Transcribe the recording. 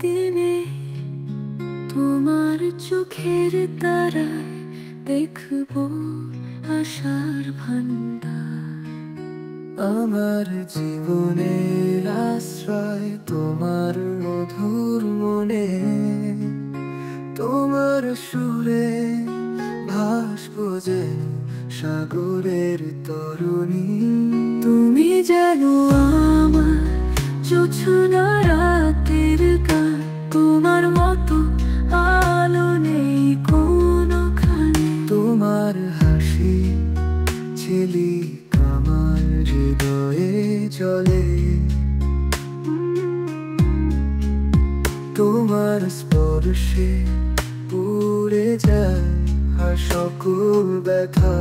দিনে তোমার চোখের তারায় দেখবো আশার ভান্ডার। আমার জীবনের আশ্রয় তোমার মধুর মনে, তোমার সুরে ভাসবো যে সাগরের তরুণী। তুমি যেন আমার জোছনা রাতের গান, তোমার মতো আলো নেই কোনোখানে। তোমার হাসি ঝিলিক আমার হৃদয়ে জ্বলে, তোমার স্পর্শে পুড়ে যায় আর সকল ব্যথা।